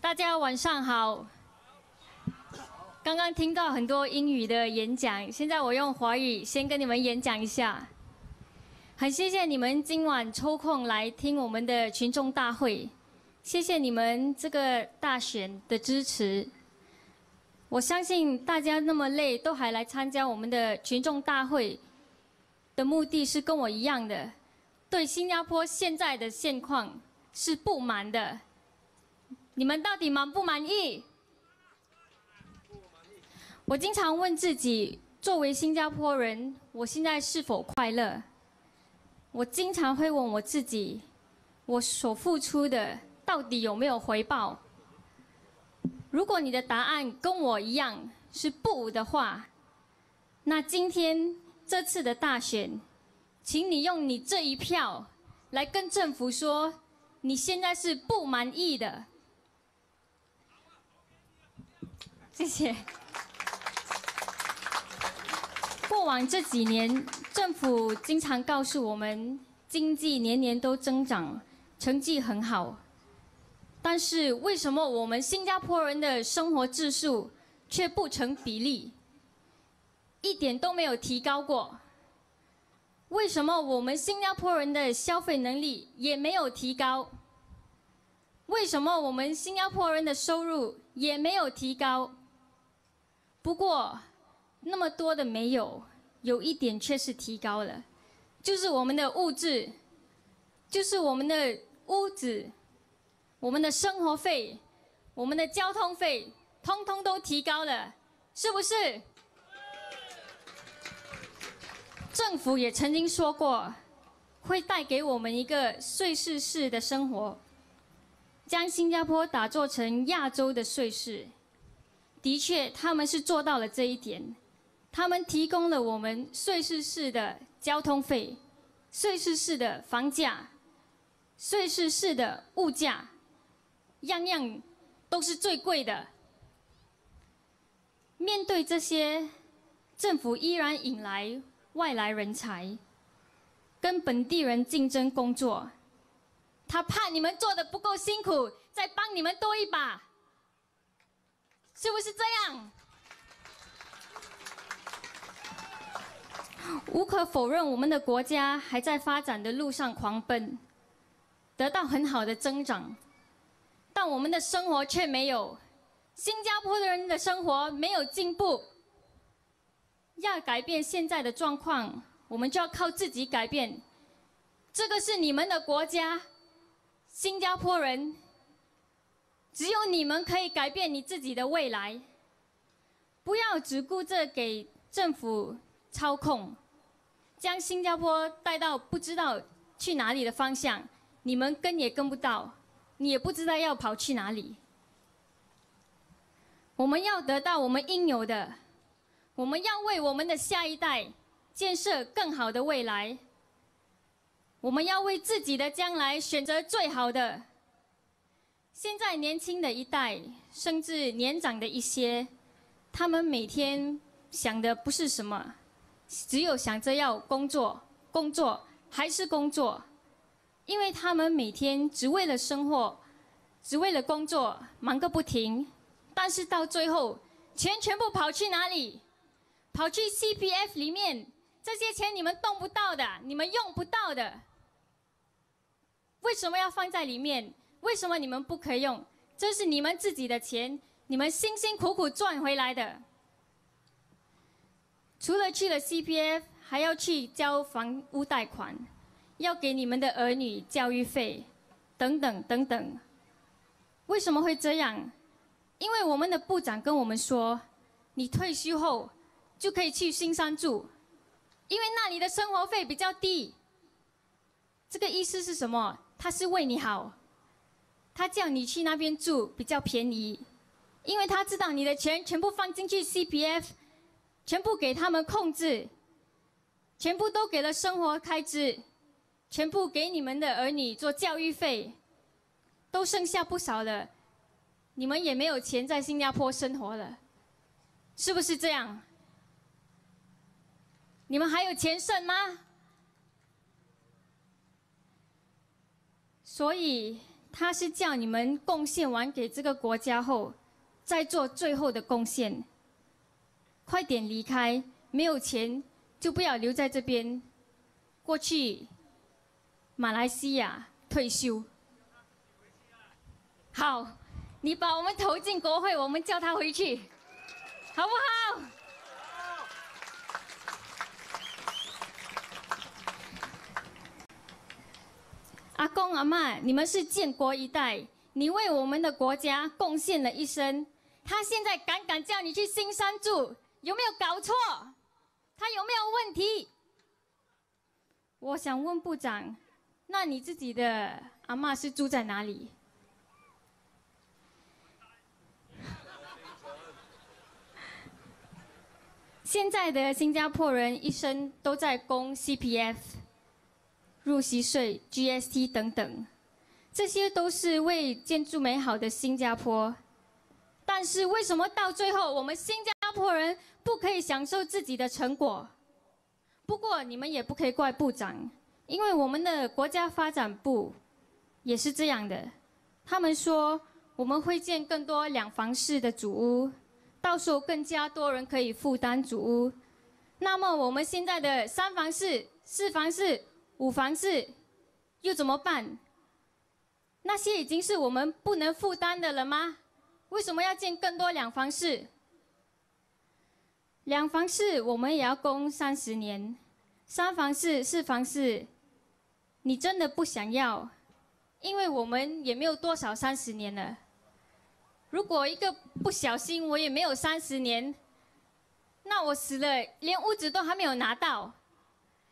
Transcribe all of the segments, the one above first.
大家晚上好。刚刚听到很多英语的演讲，现在我用华语先跟你们演讲一下。很谢谢你们今晚抽空来听我们的群众大会，谢谢你们这个大选的支持。我相信大家那么累都还来参加我们的群众大会的目的是跟我一样的，对新加坡现在的现况是不满的。你们到底满不满意？我经常问自己，作为新加坡人，我现在是否快乐？我经常会问我自己，我所付出的到底有没有回报？如果你的答案跟我一样是不的话，那今天这次的大选，请你用你这一票来跟政府说，你现在是不满意的。谢谢。过往这几年，政府经常告诉我们，经济年年都增长，成绩很好。但是为什么我们新加坡人的生活质素却不成比例，一点都没有提高过？为什么我们新加坡人的消费能力也没有提高？为什么我们新加坡人的收入也没有提高？不过，那么多的没有，有一点却是提高了，就是我们的物质，就是我们的屋子，我们的生活费，我们的交通费，通通都提高了，是不是？政府也曾经说过，会带给我们一个瑞士式的生活，将新加坡打造成亚洲的瑞士。的确，他们是做到了这一点。他们提供了我们瑞士式的交通费、瑞士式的房价、瑞士式的物价，样样都是最贵的。面对这些，政府依然引来外来人才，跟本地人竞争工作。他怕你们做得不够辛苦，再帮你们多一把。是不是这样？无可否认，我们的国家还在发展的路上狂奔，得到很好的增长，但我们的生活却没有。新加坡的人的生活没有进步。要改变现在的状况，我们就要靠自己改变。这个是你们的国家，新加坡人。只有你们可以改变你自己的未来，不要只顾着给政府操控，将新加坡带到不知道去哪里的方向，你们跟也跟不到，你也不知道要跑去哪里。我们要得到我们应有的，我们要为我们的下一代建设更好的未来，我们要为自己的将来选择最好的。现在年轻的一代，甚至年长的一些，他们每天想的不是什么，只有想着要工作，工作还是工作，因为他们每天只为了生活，只为了工作，忙个不停。但是到最后，钱全部跑去哪里？跑去 CPF 里面，这些钱你们动不到的，你们用不到的。为什么要放在里面？为什么你们不可以用？这是你们自己的钱，你们辛辛苦苦赚回来的。除了去了 CPF， 还要去交房屋贷款，要给你们的儿女教育费，等等等等。为什么会这样？因为我们的部长跟我们说，你退休后就可以去新山住，因为那里的生活费比较低。这个意思是什么？他是为你好。他叫你去那边住比较便宜，因为他知道你的钱全部放进去 CPF， 全部给他们控制，全部都给了生活开支，全部给你们的儿女做教育费，都剩下不少了，你们也没有钱在新加坡生活了，是不是这样？你们还有钱剩吗？所以他是叫你们贡献完给这个国家后，再做最后的贡献。快点离开，没有钱就不要留在这边，过去马来西亚退休。好，你把我们投进国会，我们叫他回去，好不好？阿公阿嬷，你们是建国一代，你为我们的国家贡献了一生。他现在敢叫你去新山住，有没有搞错？他有没有问题？我想问部长，那你自己的阿嬷是住在哪里？现在的新加坡人一生都在供 CPF、入息税、GST 等等，这些都是为建筑美好的新加坡。但是为什么到最后我们新加坡人不可以享受自己的成果？不过你们也不可以怪部长，因为我们的国家发展部也是这样的。他们说我们会建更多2房式的主屋，到时候更加多人可以负担主屋。那么我们现在的3房式、4房式、5房式又怎么办？那些已经是我们不能负担的了吗？为什么要建更多2房式？2房式我们也要供30年，3房式、4房式，你真的不想要？因为我们也没有多少30年了。如果一个不小心我也没有30年，那我死了连屋子都还没有拿到，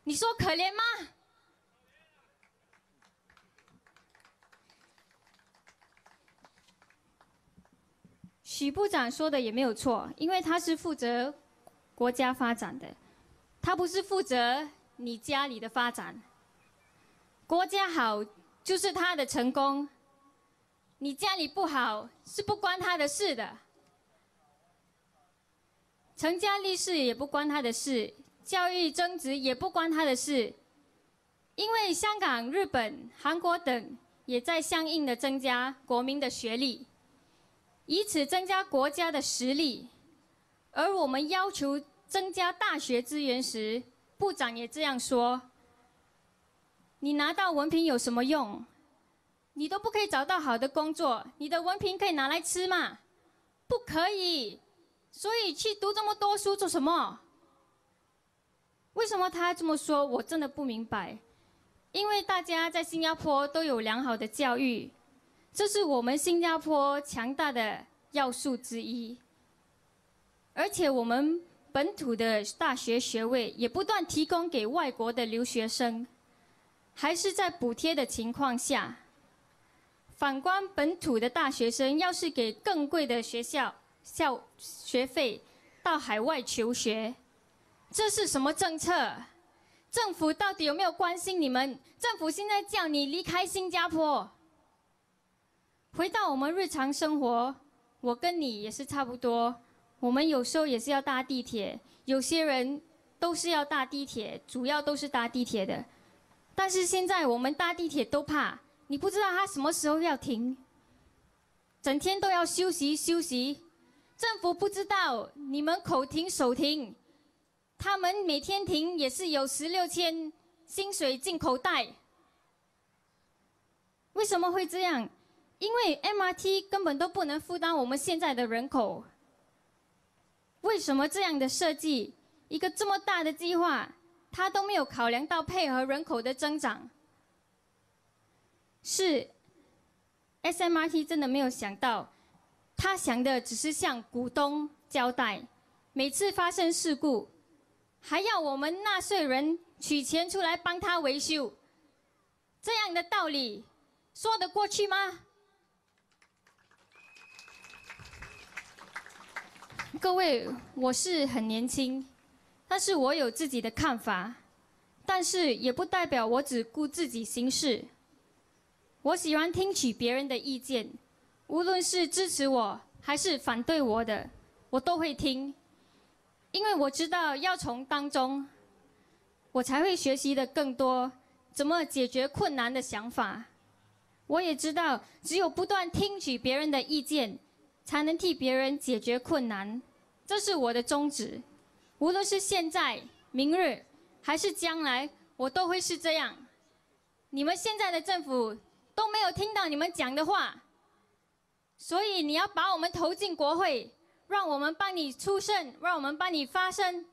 你说可怜吗？许部长说的也没有错，因为他是负责国家发展的，他不是负责你家里的发展。国家好就是他的成功，你家里不好是不关他的事的。成家立室也不关他的事，教育增值也不关他的事，因为香港、日本、韩国等也在相应的增加国民的学历，以此增加国家的实力。而我们要求增加大学资源时，部长也这样说：你拿到文凭有什么用？你都不可以找到好的工作，你的文凭可以拿来吃吗？不可以。所以去读这么多书做什么？为什么他这么说？我真的不明白。因为大家在新加坡都有良好的教育，这是我们新加坡强大的要素之一。而且我们本土的大学学位也不断提供给外国的留学生，还是在补贴的情况下。反观本土的大学生，要是给更贵的学费到海外求学，这是什么政策？政府到底有没有关心你们？政府现在叫你离开新加坡。回到我们日常生活，我跟你也是差不多，我们有时候也是要搭地铁，有些人都是要搭地铁，主要都是搭地铁的。但是现在我们搭地铁都怕，你不知道它什么时候要停，整天都要休息休息。政府不知道你们口停手停，他们每天停也是有16千薪水进口袋。为什么会这样？因为 MRT 根本都不能负担我们现在的人口。为什么这样的设计，一个这么大的计划，它都没有考量到配合人口的增长？是 SMRT 真的没有想到，他想的只是向股东交代，每次发生事故，还要我们纳税人取钱出来帮他维修，这样的道理说得过去吗？各位，我是很年轻，但是我有自己的看法，但是也不代表我只顾自己行事。我喜欢听取别人的意见，无论是支持我还是反对我的，我都会听，因为我知道要从当中，我才会学习的更多怎么解决困难的想法。我也知道，只有不断听取别人的意见，才能替别人解决困难。这是我的宗旨。无论是现在、明日，还是将来，我都会是这样。你们现在的政府都没有听到你们讲的话，所以你要把我们投进国会，让我们帮你出声，让我们帮你发声。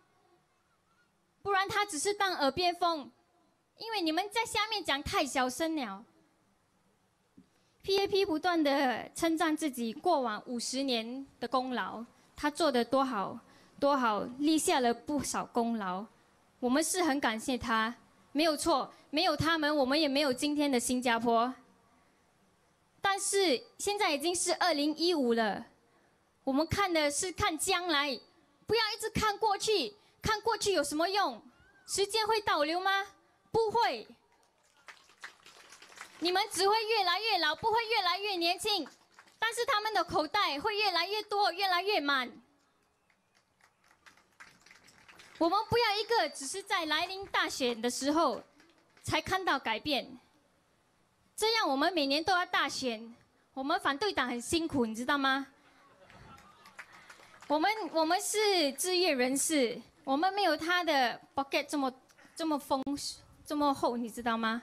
不然他只是当耳边风，因为你们在下面讲太小声了。PAP 不断的称赞自己过往50年的功劳，他做得多好多好，立下了不少功劳。我们是很感谢他，没有错，没有他们，我们也没有今天的新加坡。但是现在已经是2015了，我们看的是看将来，不要一直看过去。看过去有什么用？时间会倒流吗？不会。你们只会越来越老，不会越来越年轻。但是他们的口袋会越来越多，越来越满。我们不要一个只是在来临大选的时候才看到改变。这样我们每年都要大选，我们反对党很辛苦，你知道吗？我们是志愿人士。我们没有他的 pocket 这么丰这么厚，你知道吗？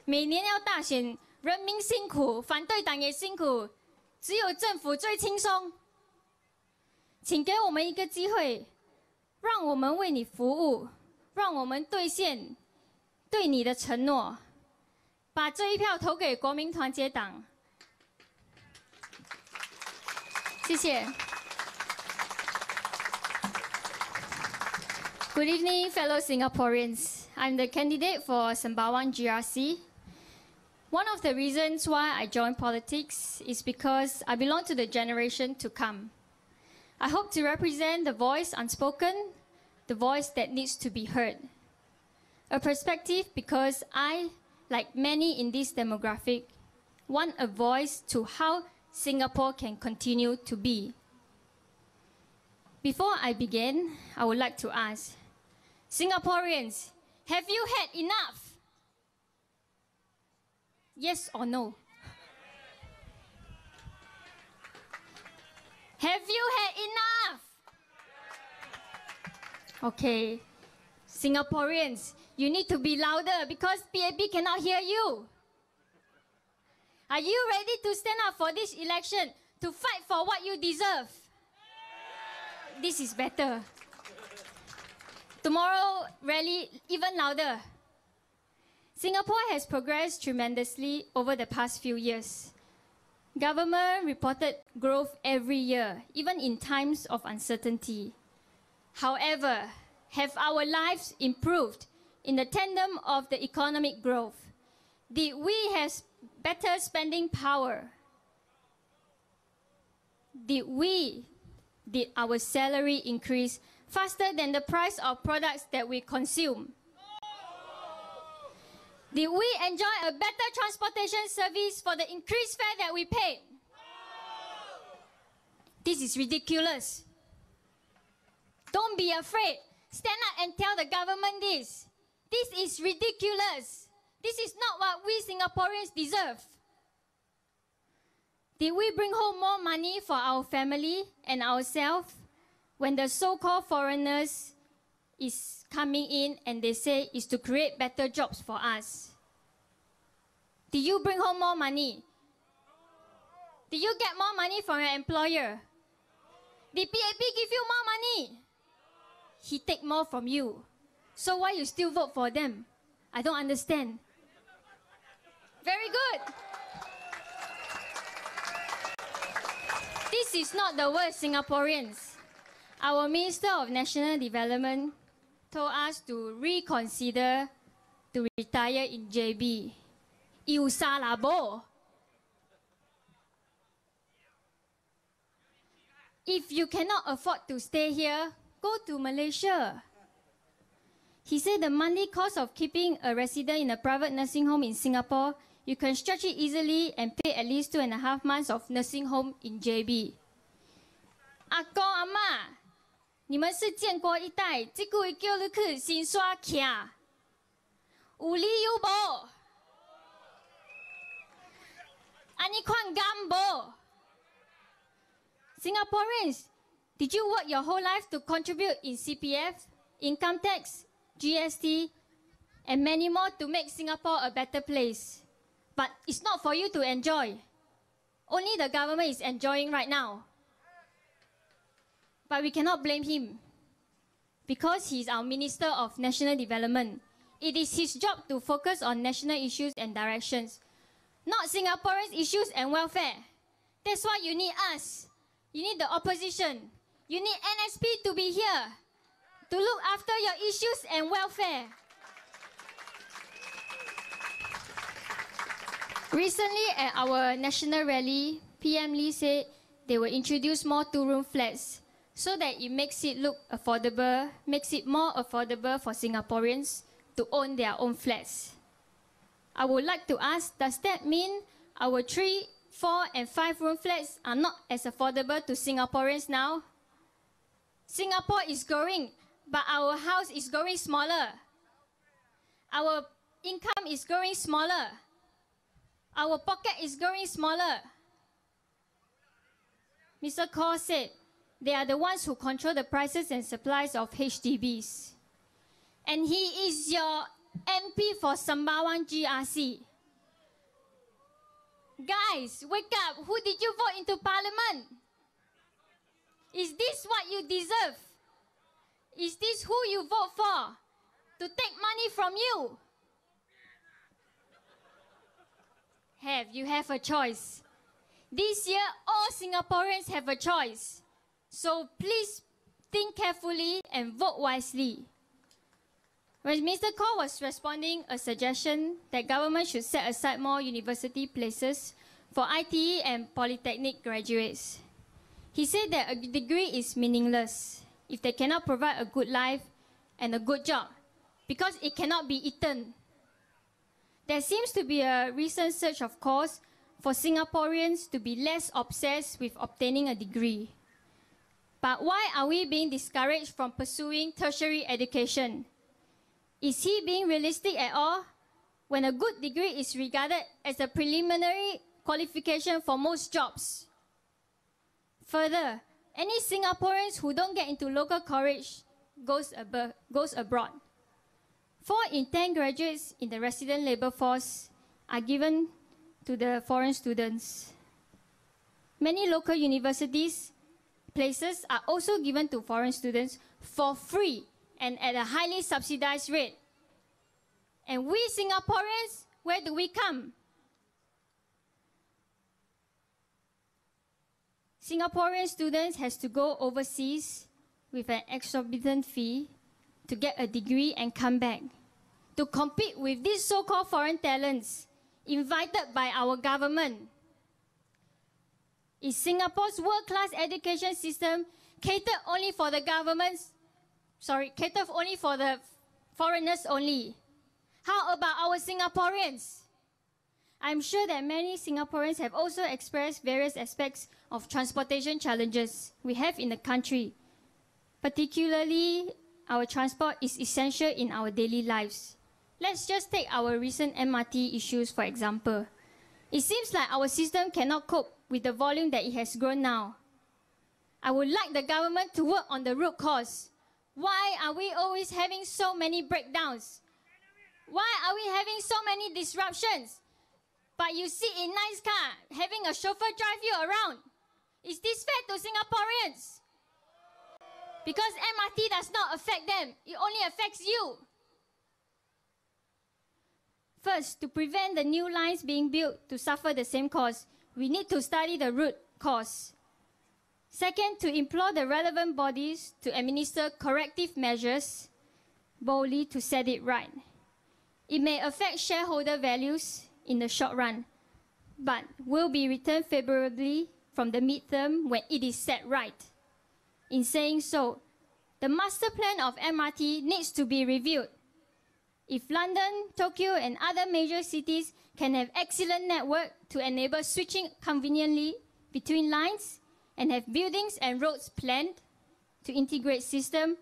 每年要大选，人民辛苦，反对党也辛苦，只有政府最轻松。请给我们一个机会，让我们为你服务，让我们兑现对你的承诺，把这一票投给国民团结党。谢谢。Good evening, fellow Singaporeans. I'm the candidate for Sembawang GRC. One of the reasons why I joined politics is because I belong to the generation to come. I hope to represent the voice unspoken, the voice that needs to be heard. A perspective because I, like many in this demographic, want a voice to how Singapore can continue to be. Before I begin, I would like to ask, Singaporeans, have you had enough? Yes or no? Have you had enough? Okay. Singaporeans, you need to be louder because PAP cannot hear you. Are you ready to stand up for this election to fight for what you deserve? This is better. Tomorrow, rally even louder. Singapore has progressed tremendously over the past few years. Government reported growth every year, even in times of uncertainty. However, have our lives improved in the tandem of the economic growth? Did we have better spending power? Did our salary increase faster than the price of products that we consume? Did we enjoy a better transportation service for the increased fare that we paid? This is ridiculous. Don't be afraid. Stand up and tell the government this. This is ridiculous. This is not what we Singaporeans deserve. Did we bring home more money for our family and ourselves when the so-called foreigners is coming in and they say it's to create better jobs for us? Did you bring home more money? Did you get more money from your employer? Did PAP give you more money? He take more from you. So why you still vote for them? I don't understand. Very good. This is not the word Singaporeans. Our Minister of National Development told us to reconsider to retire in JB. Iusalabo. If you cannot afford to stay here, go to Malaysia. He said the monthly cost of keeping a resident in a private nursing home in Singapore, you can stretch it easily and pay at least 2.5 months of nursing home in JB. 阿公阿嬷，你们是建国一代，这句话叫你去新沙徛，有理有无？ Ani Kwan Gambo. Singaporeans, did you work your whole life to contribute in CPF, income tax, GST, and many more to make Singapore a better place? But it's not for you to enjoy. Only the government is enjoying right now. But we cannot blame him because he's our Minister of National Development. It is his job to focus on national issues and directions, not Singaporeans' issues and welfare. That's why you need us. You need the opposition. You need NSP to be here to look after your issues and welfare. Recently at our national rally, PM Lee said they will introduce more two-room flats so that it makes it look affordable, makes it more affordable for Singaporeans to own their own flats. I would like to ask, does that mean our 3, 4 and 5-room flats are not as affordable to Singaporeans now? Singapore is growing, but our house is growing smaller. Our income is growing smaller. Our pocket is growing smaller. Mr. Kaur said they are the ones who control the prices and supplies of HDBs. And he is your MP for Sembawang GRC. Guys, wake up. Who did you vote into parliament? Is this what you deserve? Is this who you vote for? To take money from you? You have a choice. This year, all Singaporeans have a choice. So please think carefully and vote wisely. When Mr. Kaur was responding a suggestion that government should set aside more university places for ITE and polytechnic graduates, he said that a degree is meaningless if they cannot provide a good life and a good job because it cannot be eaten. There seems to be a recent surge of calls for Singaporeans to be less obsessed with obtaining a degree. But why are we being discouraged from pursuing tertiary education? Is he being realistic at all when a good degree is regarded as a preliminary qualification for most jobs? Further, any Singaporeans who don't get into local college goes abroad. 4 in 10 graduates in the resident labour force are given to the foreign students. Many local universities places are also given to foreign students for free and at a highly subsidized rate. And we Singaporeans, where do we come? Singaporean students has to go overseas with an exorbitant fee to get a degree and come back to compete with these so-called foreign talents invited by our government. Is Singapore's world-class education system catered only for the catered only for the foreigners only? How about our Singaporeans? I'm sure that many Singaporeans have also expressed various aspects of transportation challenges we have in the country. Particularly, our transport is essential in our daily lives. Let's just take our recent MRT issues for example. It seems like our system cannot cope with the volume that it has grown now. I would like the government to work on the root cause. Why are we always having so many breakdowns? Why are we having so many disruptions? But you sit in nice car, having a chauffeur drive you around. Is this fair to Singaporeans? Because MRT does not affect them, it only affects you. First, to prevent the new lines being built to suffer the same cost, we need to study the root cause. Second, to implore the relevant bodies to administer corrective measures boldly to set it right. It may affect shareholder values in the short run, but will be returned favorably from the midterm when it is set right. In saying so, the master plan of MRT needs to be reviewed. If London, Tokyo and other major cities can have excellent network to enable switching conveniently between lines and have buildings and roads planned to integrate system,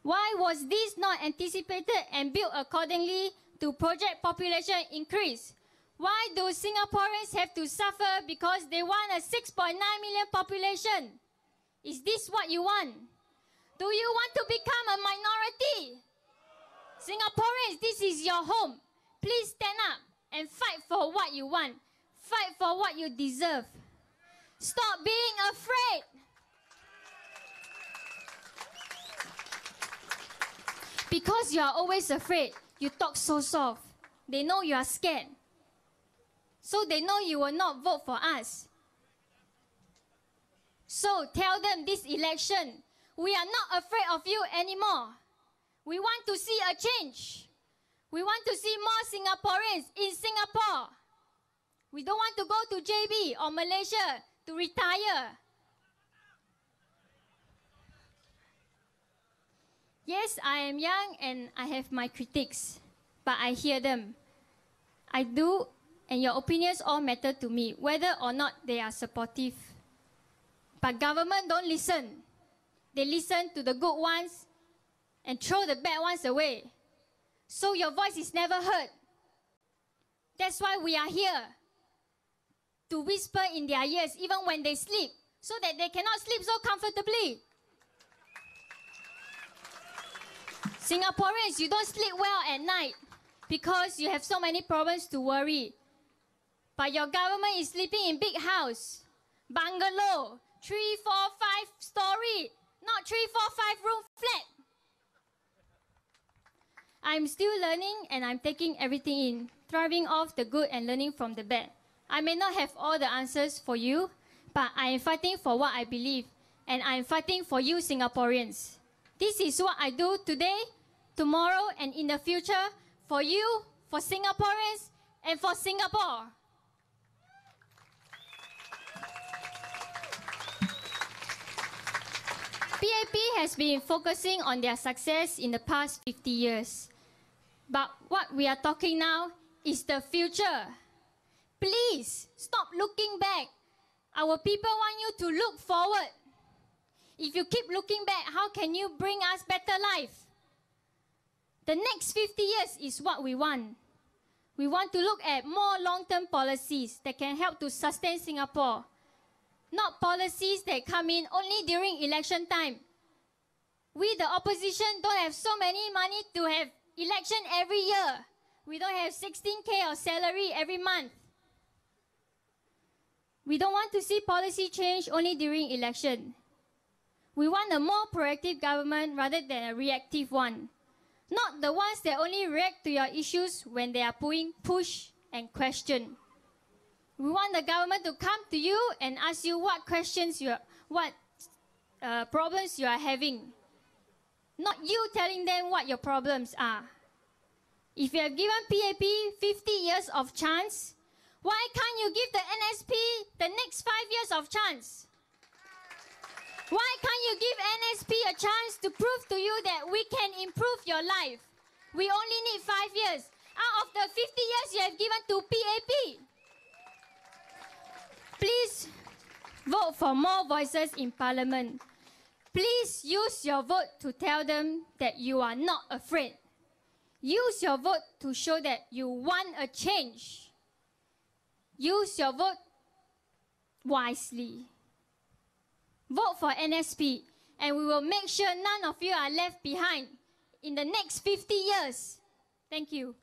why was this not anticipated and built accordingly to project population increase? Why do Singaporeans have to suffer because they want a 6.9 million population? Is this what you want? Do you want to become a minority? Singaporeans, this is your home. Please stand up and fight for what you want. Fight for what you deserve. Stop being afraid. Because you are always afraid, you talk so soft. They know you are scared. So they know you will not vote for us. So tell them this election, we are not afraid of you anymore. We want to see a change. We want to see more Singaporeans in Singapore. We don't want to go to JB or Malaysia to retire. Yes, I am young and I have my critics, but I hear them. I do, and your opinions all matter to me, whether or not they are supportive. But government don't listen. They listen to the good ones and throw the bad ones away. So your voice is never heard. That's why we are here, to whisper in their ears even when they sleep, so that they cannot sleep so comfortably. Singaporeans, you don't sleep well at night because you have so many problems to worry. But your government is sleeping in big house, bungalow, 3, 4, 5 story, not 3, 4, 5 room flat. I'm still learning and I'm taking everything in, thriving off the good and learning from the bad. I may not have all the answers for you, but I am fighting for what I believe, and I am fighting for you Singaporeans. This is what I do today, tomorrow, and in the future, for you, for Singaporeans, and for Singapore. PAP has been focusing on their success in the past 50 years. But what we are talking now is the future. Please, stop looking back. Our people want you to look forward. If you keep looking back, how can you bring us better life? The next 50 years is what we want. We want to look at more long-term policies that can help to sustain Singapore. Not policies that come in only during election time. We, the opposition, don't have so many money to have election every year. We don't have 16K of salary every month. We don't want to see policy change only during election. We want a more proactive government rather than a reactive one. Not the ones that only react to your issues when they are push and question. We want the government to come to you and ask you what questions problems you are having. Not you telling them what your problems are. If you have given PAP 50 years of chance, why can't you give the NSP the next 5 years of chance? Why can't you give NSP a chance to prove to you that we can improve your life? We only need 5 years out of the 50 years you have given to PAP. Please vote for more voices in Parliament. Please use your vote to tell them that you are not afraid. Use your vote to show that you want a change. Use your vote wisely. Vote for NSP, and we will make sure none of you are left behind in the next 50 years. Thank you.